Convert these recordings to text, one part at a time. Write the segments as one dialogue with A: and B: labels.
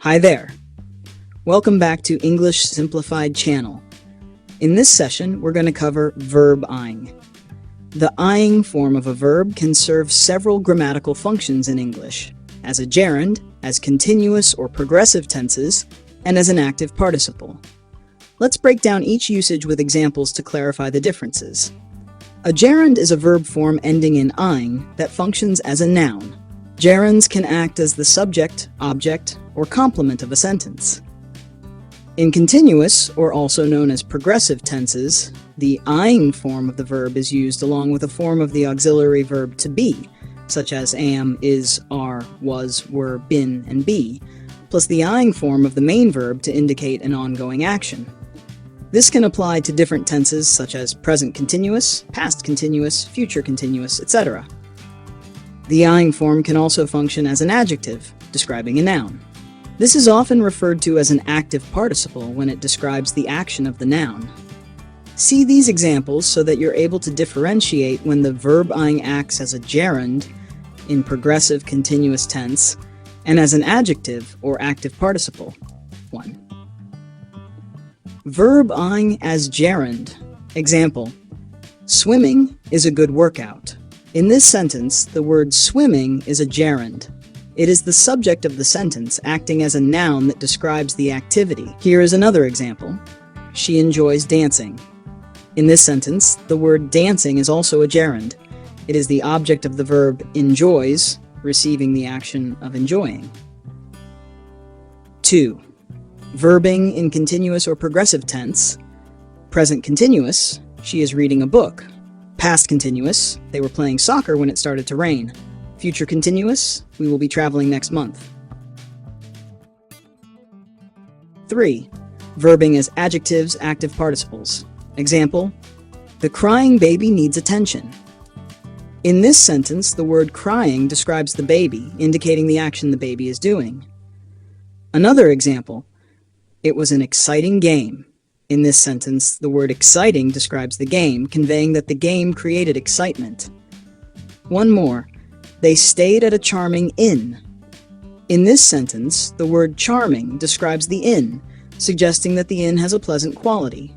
A: Hi there. Welcome back to English Simplified channel. In this session, we're going to cover verb-ing. The ing form of a verb can serve several grammatical functions in English, as a gerund, as continuous or progressive tenses, and as an active participle. Let's break down each usage with examples to clarify the differences. A gerund is a verb form ending in ing that functions as a noun. Gerunds can act as the subject, object, or complement of a sentence. In continuous, or also known as progressive tenses, the ing form of the verb is used along with a form of the auxiliary verb to be, such as am, is, are, was, were, been, and be, plus the ing form of the main verb to indicate an ongoing action. This can apply to different tenses such as present continuous, past continuous, future continuous, etc. The ing form can also function as an adjective, describing a noun. This is often referred to as an active participle when it describes the action of the noun. See these examples so that you're able to differentiate when the verb ing acts as a gerund in progressive continuous tense and as an adjective or active participle. 1. Verb ing as gerund. Example: swimming is a good workout. In this sentence, the word swimming is a gerund. It is the subject of the sentence acting as a noun that describes the activity. Here is another example. She enjoys dancing. In this sentence, the word dancing is also a gerund. It is the object of the verb enjoys, receiving the action of enjoying. 2. Verbing in continuous or progressive tense. Present continuous, she is reading a book. Past continuous, they were playing soccer when it started to rain. Future continuous, we will be traveling next month. 3. Verbing as adjectives, active participles. Example: the crying baby needs attention. In this sentence, the word crying describes the baby, indicating the action the baby is doing. Another example: it was an exciting game. In this sentence, the word exciting describes the game, conveying that the game created excitement. One more: they stayed at a charming inn. In this sentence, the word charming describes the inn, suggesting that the inn has a pleasant quality.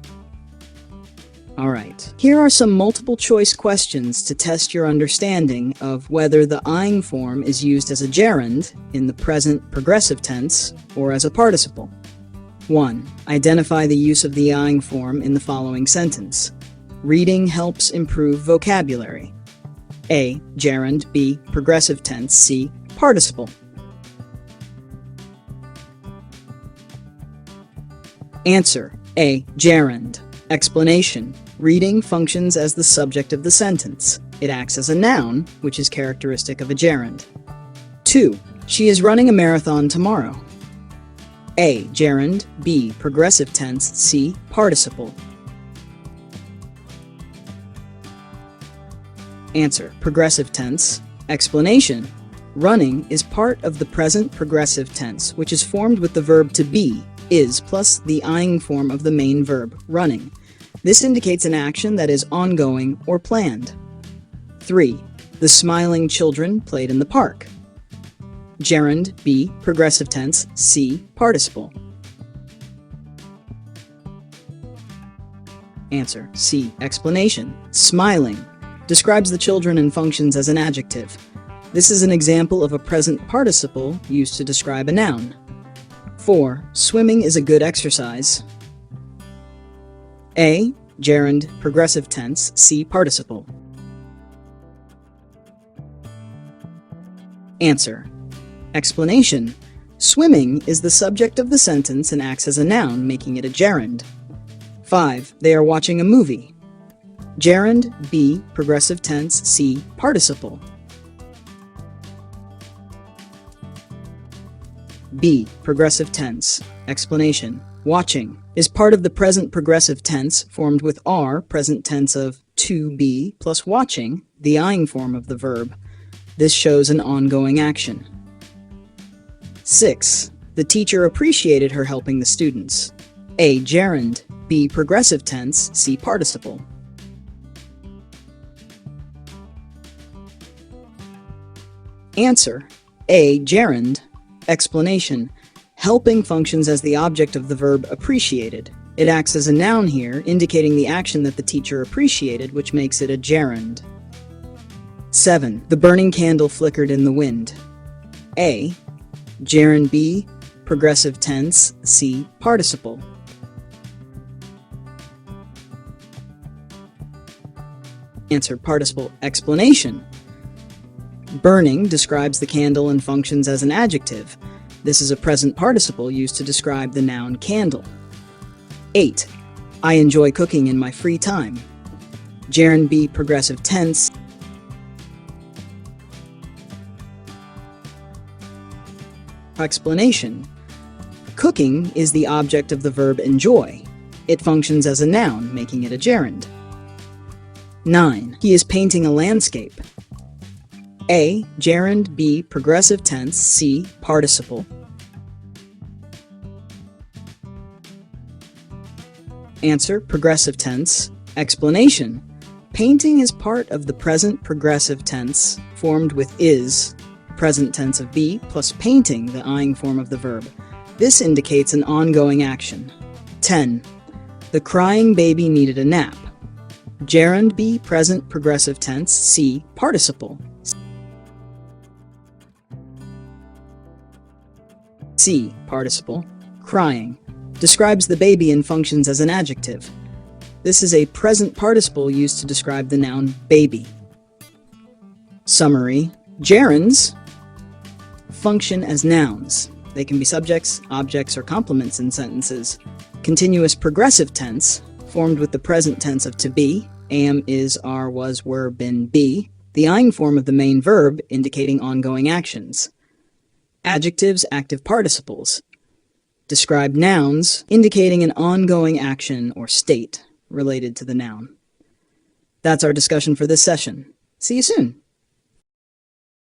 A: Alright, here are some multiple choice questions to test your understanding of whether the ing form is used as a gerund in the present progressive tense or as a participle. 1. Identify the use of the ing form in the following sentence. Reading helps improve vocabulary. A. Gerund. B. Progressive tense. C. Participle. Answer: A. Gerund. Explanation: reading functions as the subject of the sentence. It acts as a noun, which is characteristic of a gerund. 2. She is running a marathon tomorrow. A. Gerund. B. Progressive tense. C. Participle. Answer: progressive tense. Explanation: running is part of the present progressive tense, which is formed with the verb to be, is, plus the ing form of the main verb, running. This indicates an action that is ongoing or planned. 3. The smiling children played in the park. Gerund. B. Progressive tense. C. Participle. Answer: C. Explanation. Smiling describes the children and functions as an adjective. This is an example of a present participle used to describe a noun. 4. Swimming is a good exercise. A. Gerund. Progressive tense. C. Participle. Answer: explanation. Swimming is the subject of the sentence and acts as a noun, making it a gerund. 5. They are watching a movie. Gerund. B. Progressive tense. C. Participle. B. Progressive tense. Explanation: watching is part of the present progressive tense formed with are, present tense of to be, plus watching, the ing form of the verb. This shows an ongoing action. 6. The teacher appreciated her helping the students. A. Gerund. B. Progressive tense. C. Participle. Answer: A. Gerund. Explanation: Helping functions as the object of the verb appreciated. It acts as a noun here, indicating the action that the teacher appreciated, which makes it a gerund. 7. The burning candle flickered in the wind. A. Gerund. B. Progressive tense. C. Participle. Answer: participle. Explanation. Burning describes the candle and functions as an adjective. This is a present participle used to describe the noun candle. 8. I enjoy cooking in my free time. Gerund. B. Progressive tense. Explanation. Cooking is the object of the verb enjoy. It functions as a noun, making it a gerund. 9. He is painting a landscape. A. Gerund. B. Progressive tense. C. Participle. Answer: progressive tense. Explanation. Painting is part of the present progressive tense, formed with is, present tense of be, plus painting, the ing form of the verb. This indicates an ongoing action. 10. The crying baby needed a nap. Gerund. B. Present progressive tense. C. Participle. C. Participle. Crying describes the baby and functions as an adjective. This is a present participle used to describe the noun baby. Summary. Gerunds function as nouns. They can be subjects, objects, or complements in sentences. Continuous progressive tense, formed with the present tense of to be, am, is, are, was, were, been, be, the ing form of the main verb, indicating ongoing actions. Adjectives, active participles, describe nouns, indicating an ongoing action or state related to the noun. That's our discussion for this session. See you soon!